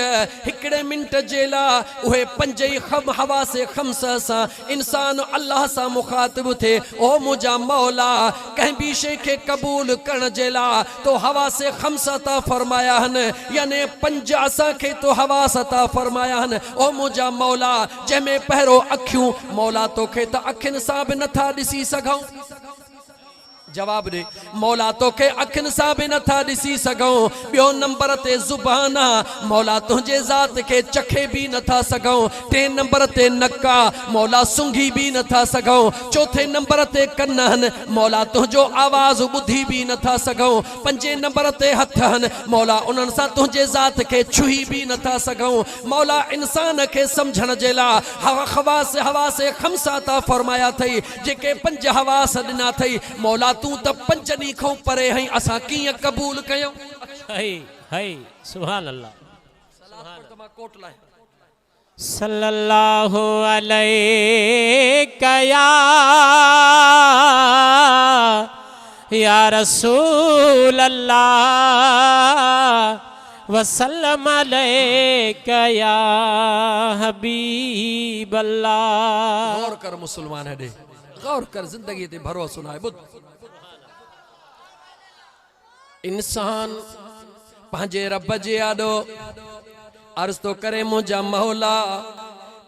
हिकड़े मिनट जेला उहे पंज ही हवा से खमसा सा इंसान अल्लाह सा मुखातिब थे। ओ मुझा मौला कहीं भी शे के कबूल करण जेला तो हवा से खमसा ता फरमाया हन यानी पंज असा के तो हवा सता फरमाया हन। ओ मुझा मौला जंहिंमें पहिरों अखियूं मौला तोखे त अखिन सां बि नथा ॾिसी सघूं। जवाब दे मौला तोखे अखिन सां बि नथा ॾिसी सघूं। ॿियो नंबर ते ज़ुबान आहे मौला तुंहिंजे ज़ात खे चखे बि नथा सघूं। टे नंबर ते नका मौला सुंघी बि नथा सघूं। चौथे नंबर ते कन आहिनि मौला तुंहिंजो आवाज़ ॿुधी बि नथा सघूं। पंजे नंबर ते हथ आहिनि मौला उन्हनि सां तुंहिंजे ज़ात खे छुही बि नथा सघूं। मौला इंसान खे सम्झण जे लाइ हवा से खमसा ता फरमाया अथई जेके पंज हवास ॾिना अथई मौला तू त पंज ॾींहं खां परे हई असां कीअं क़बूल कयूं। सुभान अल्लाह। कोट लाए सल्लल्लाहु अलैहि या रसूल अल्लाह वसल्लम अलैका या हबीब अल्लाह। गौर कर मुसलमान है दे गौर कर जिंदगी ते भरोसो ना है बुध इंसान पंहिंजे रब जे आॾो अर्ज़ तो करे मुंहिंजा मौला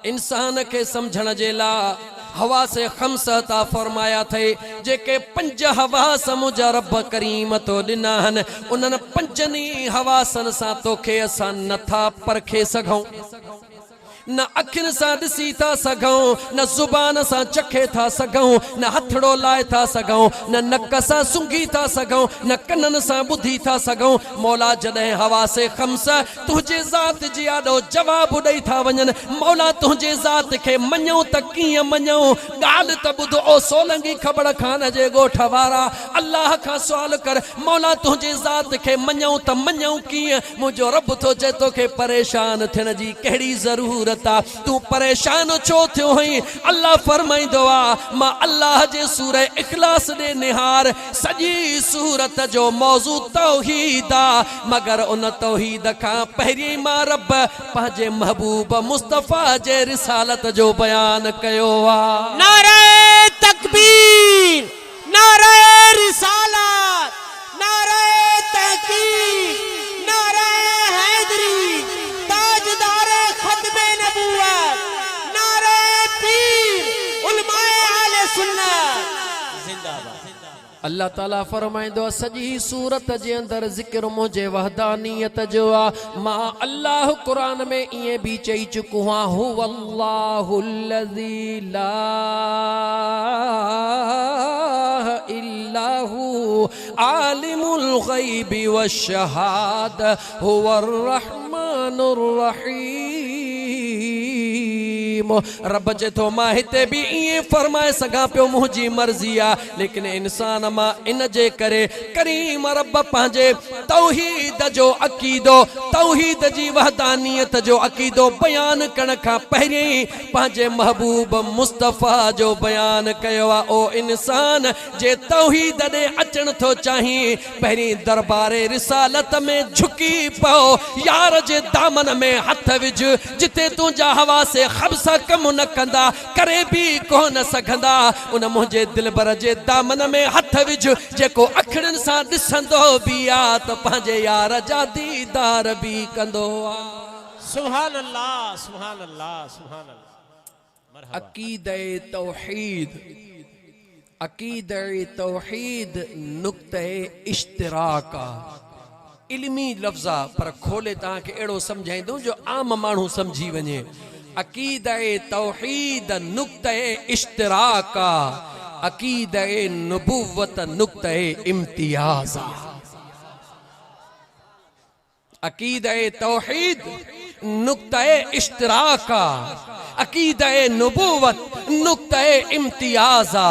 इंसान के समझण जे लाइ हवा से खमसा ता फरमाया थे जेके पंज हवास मुंहिंजा रब करीम तो ॾिना आहिनि उन्हनि पंजनी हवासन सां तोखे असां नथा परखे सघूं। न अखिन सां ॾिसी था सघूं न ज़ुबान सां चखे था सघूं न हथड़ो लाए था सघूं न नक सां सुंघी था सघूं न कननि सां ॿुधी था सघूं। मौला जॾहिं हवा से खम्स तुंहिंजे ज़ात जी आॾो जवाब ॾेई था वञनि मौला तुंहिंजे ज़ात खे मञूं त कीअं मञूं। ॻाल्हि त ॿुधो ओ सोलंगी ख़बर खान जे ॻोठ वारा अल्लाह खां सुवाल कर मौला तुंहिंजे ज़ात खे मञूं त मञूं कीअं। मुंहिंजो रब थो चए तोखे परेशान थियण जी कहिड़ी ज़रूरत तू परेशान छो थियो हई। अल्लाह फरमाइंदो आ मां अल्लाह जे सूरह इखलास दे निहार सजी सूरत जो मौजू तौहीद आ मगर उन तौहीद खां पहिरीं मां रब पंहिंजे महबूब मुस्तफा जे रिसालत जो बयान कयो आ। नारे तकबीर नारे रिसालत नारे तहकीक नारे हैदरी ताजदारे खत्मे नबूवत नारे पीर उलमाए आले सुन्नत जिंदाबाद। अल्लाह ताला फरमाइंदो सजी सूरत जे अंदर जिक्र मुझे वहदानियत जो आ। मां अल्लाह कुरान में इए भी चई चुको हां हुवल्लाहुल्लज़ी ला इल्लाहु आलिमुल गैबि वश्शहाद हुवर रहमानुर रहीम। रब जे तो मां हिते भी इए फरमाए सगा पियो मुंहिंजी मर्जी आ लेकिन इंसान मां इन जे करे करीम रब पंहिंजे तौहीद जो अकीदो तौहीद जी वहदानियत जो अकीदो बयान करण खां पहिरीं पंहिंजे महबूब मुस्तफा जो बयान कयो आ। ओ इंसान जे तौहीद ॾे अचण थो चाहीं पहिरीं दरबारे रिसालत में झुकी पओ यार जे दामन में हथ विझ जिते तुंहिंजा हवा से खब्सा कम न कंदा करे भी कोन सघंदा उन मुंहिंजे दिलबर जे दामन में हथ विझ जेको अखिड़ियुनि सां ॾिसंदो भी आ त पंहिंजे यार जा दीदार भी कंदो आ। सुभान अल्लाह सुभान अल्लाह सुभान अल्लाह। अकीदे तौहीद अकीदे तौहीद नुक्ते इश्तिराक इल्मी लफ्ज़ा पर खोले तव्हां खे अहिड़ो सम्झाईंदो जो आम माण्हू सम्झी वञे। अकीदे तौहीद नुक्ते इश्तिराक अकीदे नबुव्वत नुक्ते इम्तियाज़। अकीदे तौहीद नुक्ते इश्तिराका, अकीदे नबूवत नुक्ते इम्तियाजा।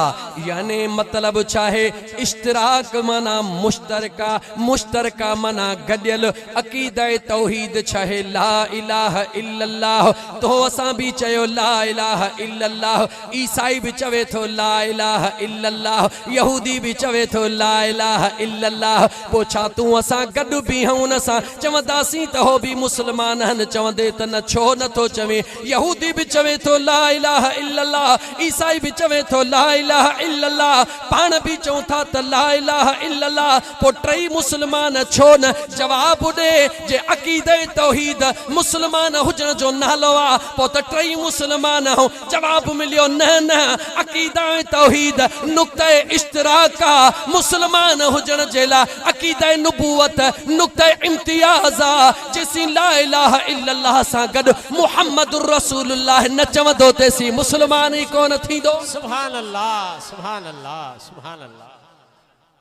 यानी मतलब चाहे इश्तिराक मना मुश्तरका, मुश्तरका मना गडियल। अकीदे तौहीद चाहे ला इलाहा इल्लल्लाह, तो असां भी चयो ला इलाहा इल्लल्लाह। ईसाई भी चवे थो ला इलाहा इल्लल्लाह, यहूदी भी चवे थो ला इलाहा इल्लल्लाह। पो छा तू असां गडु भी हूं न सा चवंदासीं त हो भी मुसलमान हन, चवंदे त न छो नथो चवे। यहूदी भी चवे थो ला इलाहा इल्लल्लाह, ईसाई भी चवे थो ला इलाहा इल्लल्लाह, पाण भी चऊं था त ला इलाहा इल्लल्लाह। पो टई मुसलमान छो न? जवाब दे जे अकीदे तौहीद मुसलमान हुजण जो नालो आ, पो त टई मुसलमान हो। जवाब मिलियो न न, अकीदा तौहीद नुक्ते इश्तिराका मुसलमान हुजण जे ला, अकीदा नबूवत नुक्ते इम्तियाजा। जेसी ला इलाहा इल्लल्लाह सां गड मुहम्मदुर रसूलुल्लाह न चवंदो तेसी मुसलमान ही कोन थींदो। सुभान अल्लाह, सुभान अल्लाह, सुभान अल्लाह।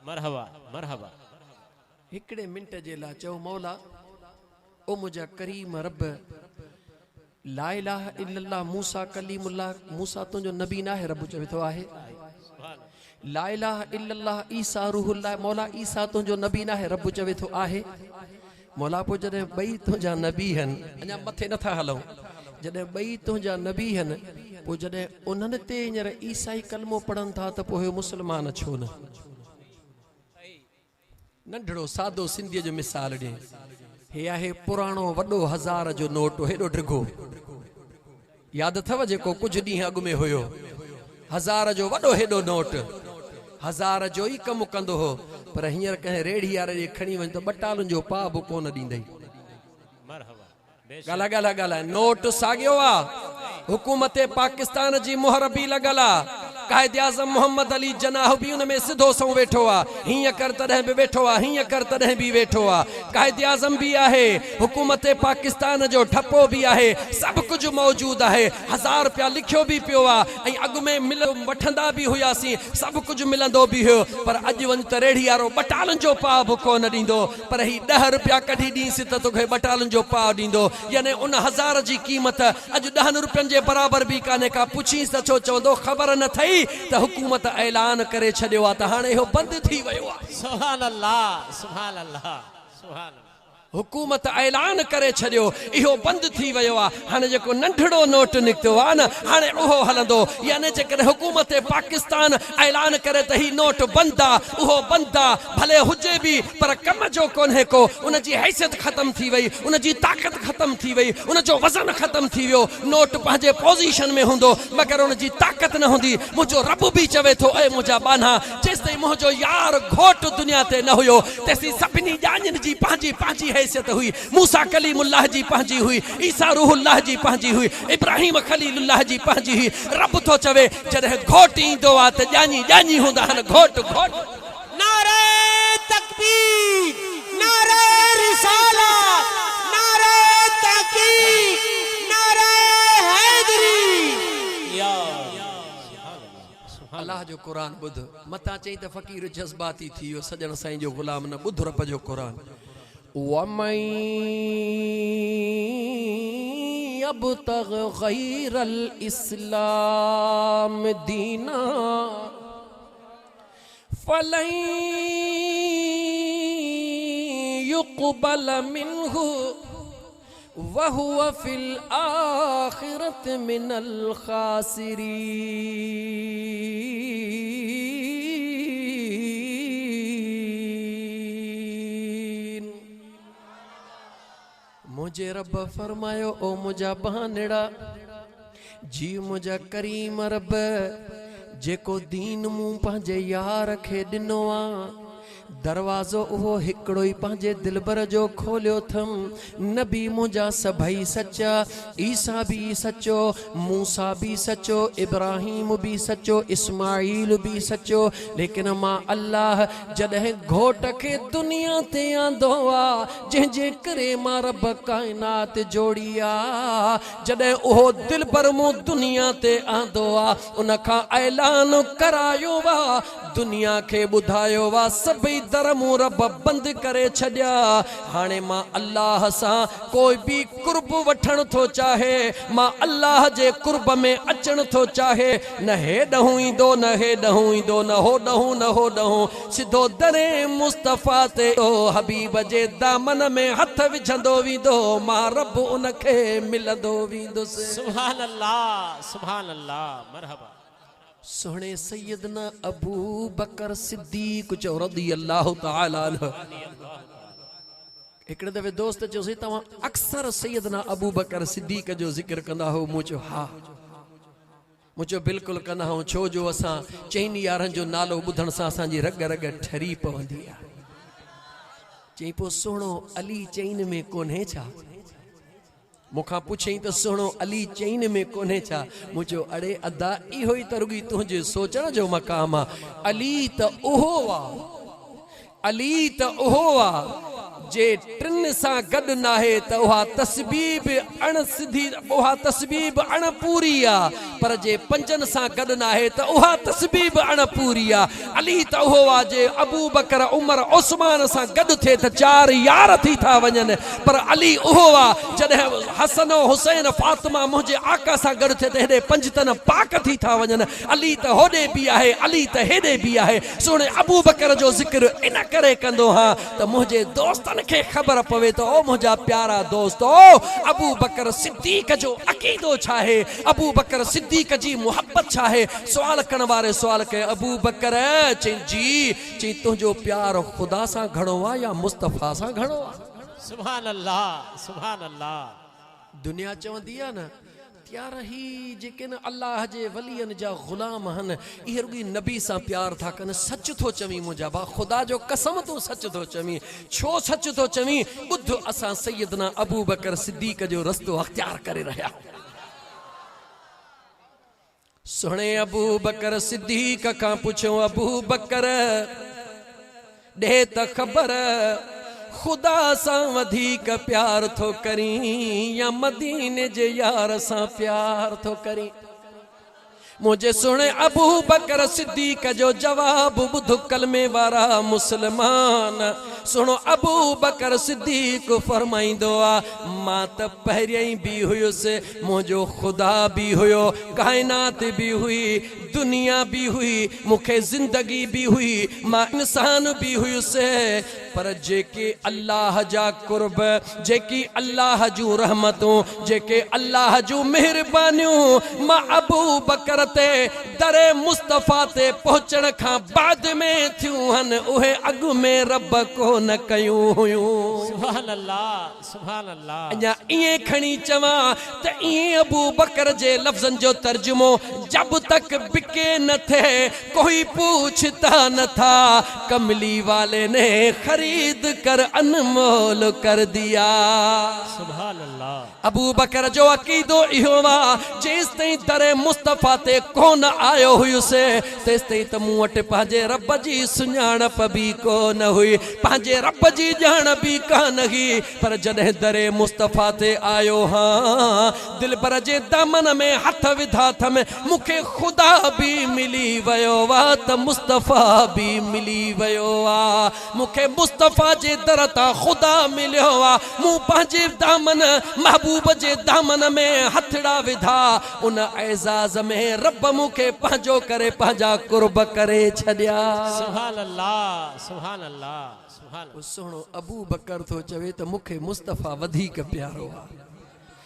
मरहबा मरहबा। हिकड़े मिंट जे ला चओ मौला ओ मुझा करीम रब, ला इलाहा इल्लल्लाह मूसा कलीमुल्लाह, मूसा तुंहिंजो नबी न आहे, रब चवे थो आहे। ला इलाहा इल्लल्लाह ईसा रूहुल्लाह, मौला ईसा तुंहिंजो नबी न आहे, रब चवे थो आहे। मौला पो जॾहिं ॿई तुंहिंजा नबी आहिनि, अञा मथे नथा हलूं, जॾहिं ॿई तुंहिंजा नबी आहिनि, पोइ जॾहिं उन्हनि ते हींअर ईसाई कलमो पढ़नि था त पोइ मुसलमान छो न? नंढड़ो सादो सिंधीअ जो मिसाल ॾे। हे आहे पुराणो वॾो 1000 जो नोट, हेॾो ड्रिघो, यादि अथव जेको कुझु ॾींहं अॻु में हुयो? 1000 जो वॾो हेॾो नोट, 1000 जो ई कमु कंदो हो। पर हींअर कंहिं रेड़ी वारे ॾे खणी वञ त ॿटालुनि जो पाउ बि कोन ॾींदई। ॻाल्हाए ॻाल्हाए ॻाल्हाए, नोट साॻियो आहे, हुकूमत पाकिस्तान जी मोहर बि लॻल आहे, कायदे आज़म मोहम्मद अली जनाह भी उनमें सिधो सौ वेठो आ, हीअं कर तॾहिं बि वेठो आ, हीअं कर तॾहिं बि वेठो आ। कायदे आज़म भी आहे, हुकूमत पाकिस्तान जो ठपो भी आहे, सब कुछ मौजूद आहे। 1000 रुपया लिखियो भी पियो आ, ऐं अॻु में मिल वठंदा भी हुयासीं, सब कुछ मिलंदो भी हुयो। पर अॼु वञ त रेड़ी वारो ॿटालुनि जो पाउ बि कोन ॾींदो, पर ही 10 रुपया कढी ॾींसि त तोखे ॿटालुनि जो पाउ ॾींदो। यानी उन 1000 जी क़ीमत अॼु 10 रुपयनि जे बराबर भी कान्हे का। पुछीस त छो चवंदो ख़बर न थई त हुकूमत ऐलान करे छॾियो आहे त हाणे इहो बंदि थी वियो आहे। सुभान अल्लाह, सुभान अल्लाह, सुभान अल्लाह। हुकूमत ऐलान करे छॾियो, इहो बंदि थी वियो आहे। हाणे जेको नंढड़ो नोट निकितो आहे न, हाणे उहो हलंदो। यानी जेकॾहिं हुकूमत पाकिस्तान ऐलान करे त ही नोट बंदि आहे, उहो बंदि आहे, भले हुजे बि पर कम जो कोन्हे को। उनजी हैसियत ख़तम थी वई, उनजी ताक़त ख़तम थी वई, उनजो वज़न ख़तम थी वियो। नोट पंहिंजे पोज़ीशन में हूंदो मगर उनजी ताक़त न हूंदी। मुंहिंजो रब बि चवे थो, ऐं मुंहिंजा बाना, जेसिताईं मुंहिंजो यार घोट दुनिया ते न हुयो, तेसिताईं सभिनी ॼाणनि जी पंहिंजी पंहिंजी हैसियत हुई। मूसा कलीमुल्लाह जी पंहिंजी हुई, ईसा रूहुल्लाह जी पंहिंजी हुई, इब्राहिम खलीलुल्लाह जी पंहिंजी हुई। रब थो चवे जॾहिं घोट ईंदो आहे त ॼाणी ॼाणी हूंदा आहिनि। घोट घोट। नारे तकबीर, नारे रिसालत, नारे तहकीक, नारे हैदरी। या अल्लाह जो कुरान ॿुध। मथा चई त फ़कीर जज़्बाती थी वियो, सजण साईं जो ग़ुलाम न। ॿुध रब जो कुरान। वमन यब्तग़ गैरल इस्लाम दीना फलन युक़बल मिन्हु वहुव फिल आखिरत मिनल खासिरीन। मुझे रब फरमायो, ओ मुझा बहानेड़ा जी मुझा करीम रब, जेको दीन मूं पंहिंजे यार खे ॾिनो आ, दरवाज़ो उहो हिकिड़ो ई पंहिंजे दिलबर जो खोलियो अथमि। नबी मुंहिंजा सभई सचा, ईसा बि सचो, मूसा बि सचो, इब्राहिम बि सचो, इस्माईल बि सचो। लेकिन मां अल्लाह जॾहिं घोट खे दुनिया ते आंदो आहे, जंहिंजे करे मां रब काइनात जोड़ी आहे, जॾहिं उहो दिलबर मूं दुनिया ते आंदो आहे, उन खां ऐलान करायो आहे, दुनिया खे ॿुधायो आहे, सभई दर मूं रब बंद करे छॾिया। हाणे मां अल्लाह सां कोई भी कुर्ब वठण थो चाहे, मां अल्लाह जे कुर्ब में अचण थो चाहे, न हे ॾहूं ईंदो न हे ॾहूं ईंदो, न हो ॾहूं न हो ॾहूं, सिधो दरे मुस्तफ़ा ते हबीब जे दामन में हथ विझंदो वेंदो, मां रब उनखे मिलंदो वेंदुसि। सुभान अल्लाह, सुभान अल्लाह, मरहबा। सोहणे सैयदना अबू बकर सिद्दीक़ चओ रज़ी अल्लाह तआला अन्हु। हिकिड़े दफ़े दोस्त चयोसीं तव्हां अक्सर सैयदना अबू बकर सिद्दीक़ जो ज़िक्र कंदा हो। मूं चयो हा, मूं चयो बिल्कुलु कंदा आहियूं, छो जो असां चइनि यारनि जो नालो ॿुधण सां असांजी रग रग ठरी पवंदी आहे। चई पोइ सुहिणो अली चइनि में कोन्हे छा? मूंखां पुछई त सुहिणो अली चइनि में कोन्हे छा? मूं चयो अड़े अदा इहो ई त रुॻी तुंहिंजे सोचण जो मक़ाम आहे। अली त उहो आहे, अली त उहो आहे जे टिनि सां गॾु नाहे त उहा तस्बीब अण सिधी, उहा तस्बीब अण पूरी आहे, पर जे पंजनि सां गॾु नाहे त उहा तस्बीब अण पूरी आहे। अली त उहो आहे जे अबू बकर उमर उस्मान सां गॾु थिए त चार यार थी था वञनि, पर अली उहो आहे जॾहिं हसन हुसैन फातिमा मुंहिंजे आका सां गॾु थिए त हेॾे पंजतन पाक थी था वञनि। अली त होॾे बि आहे, अली त हेॾे बि आहे। सुहिणे अबू बकर जो ज़िक्र इन करे कंदो हा त मुंहिंजे दोस्तनि खे ख़बर पवे त ओ मुंहिंजा प्यारा दोस्त, ओ अबू बकर सिद्दीक़ जो अक़ीदो छा आहे, अबू बकर सिद्दीक़ जी मुहब्बत छा आहे। सुवाल करण वारे सुवाल कयो अबू बकर, चई जी, चई तुंहिंजो प्यार ख़ुदा सां घणो आहे या मुस्तफ़ा सां घणो आहे? सुभान अल्लाह, सुभान अल्लाह। दुनिया चवंदी आहे न यार ही जेके न अल्लाह जे वलियनि जा ग़ुलाम आहिनि इहे रुॻी नबी सां प्यार था कनि। सच थो चवीं मुंहिंजा भाउ, ख़ुदा जो कसम तूं सच थो चवीं। छो सच थो चवीं? ॿुध, असां सैयदना अबू बकर सिद्दीक़ जो रस्तो अख़्तियार करे रहिया। सुहिणे अबू बकर सिद्दीक़ खां पुछो, अबू बकर ॾे त ख़बर ख़ुदा सां वधीक प्यार थो करीं या मदीने जे यार सां प्यार थो करीं? मुझे सुने अबू बकर सिद्दीक़ जो जवाब ॿुध कलमे वारा मुसलमान। सुनो अबू बकर सिद्दीक़ फरमाइंदो आ, मां त पहिरियों भी हुयुसि, मुझो खुदा भी हुयो, कायनात भी हुई, दुनिया भी हुई, मुखे जिंदगी भी हुई, मां इंसान भी हुयुसि, पर जेके अल्लाह जा कुर्ब, जेकी अल्लाह जूं रहमतूं, जेके अल्लाह जूं मेहरबानियूं मां अबू बकर ते दरे मुस्तफ़ा ते पहुचण खां बाद में थियूं हन, उहे अॻु में रब को न कयूं हुयूं। सुभान अल्लाह, सुभान अल्लाह। अञा ईअं खणी चवां त ईअं अबू बकर जे लफ़्ज़नि जो तर्जुमो, जब तक बिके न थे कोई पूछता न था, कमली वाले ने खरीद कर अनमोल कर दिया। सुभान अल्लाह। अबू बकर जो अकीदो इहो वा, जेस ताईं दरे मुस्तफ़ा ते कोन आयो हुयुसि तेस ताईं त मूं वटि पंहिंजे रब जी सुञाणप बि कोन हुई, पंहिंजे रब जी ॼाण बि कान हुई, पर जॾहिं दरे मुस्तफ़ा ते आयो हां, दिलबर जे दामन में हथ विधा थम, मूंखे ख़ुदा बि मिली वियो वा त मुस्तफ़ा बि मिली वियो आ, मूंखे मुस्तफ़ा जे दर तां ख़ुदा मिलियो आ, मूं पंहिंजे दामन महबूब जे दामन में हथड़ा विधा, उन एज़ाज़ में रब मूंखे पंहिंजो करे पंहिंजा कुर्ब करे छॾिया। सुभान अल्लाह, सुभान अल्लाह, सुभान अल्लाह। सुहिणो अबू बकर थो चवे त मूंखे मुस्तफ़ा वधीक प्यारो आहे,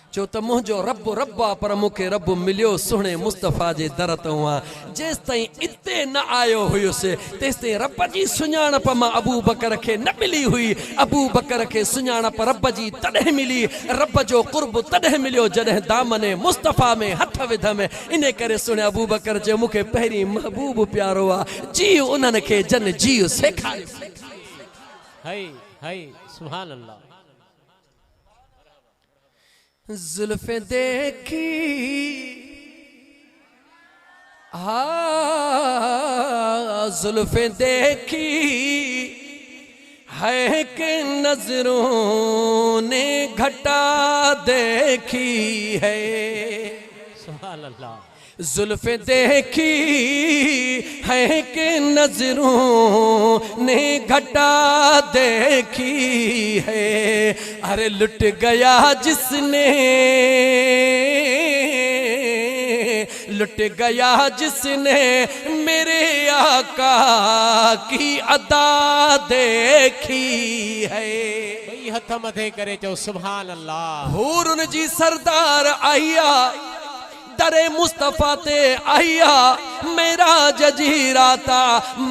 छो त मुंहिंजो रब रब आहे, पर मूंखे रब मिलियो सुहिणे मुस्तफ़ा जे दर तां आहे। जेस ताईं इते न आयो हुयुसि तेस ताईं रब जी सुञाणप मां अबू बकर खे न मिली हुई। अबू बकर खे सुञाणप रब जी तॾहिं मिली, रब जो कुर्ब तॾहिं मिलियो जॾहिं दामने मुस्तफ़ा में हथ विधमि। इन करे सुहिणे अबू बकर चयो, मूंखे पहिरीं महबूब प्यारो आहे, जीउ उन्हनि खे जन जीउ सेखारियो। हाय हाय, सुभान अल्लाह। जुल्फ़े देखी हाँ, जुल्फ़े देखी है कि नजरों ने घटा देखी है, सुभान अल्लाह। जुल्फे देखी है कि नजरों ने घटा देखी है। अरे लुट गया जिसने, लुट गया जिसने मेरे आका की अदा देखी है। भई हथ मथे करे चो सुभान अल्लाह। हूरुन जी सरदार आइया दरे मुस्तफा ते आइया मेरा जजीरा था।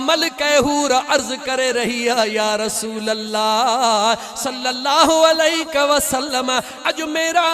मलके हूर अर्ज करे रहिया या रसूल अल्लाह सल्लल्लाहु अलैहि वसल्लम अज मेरा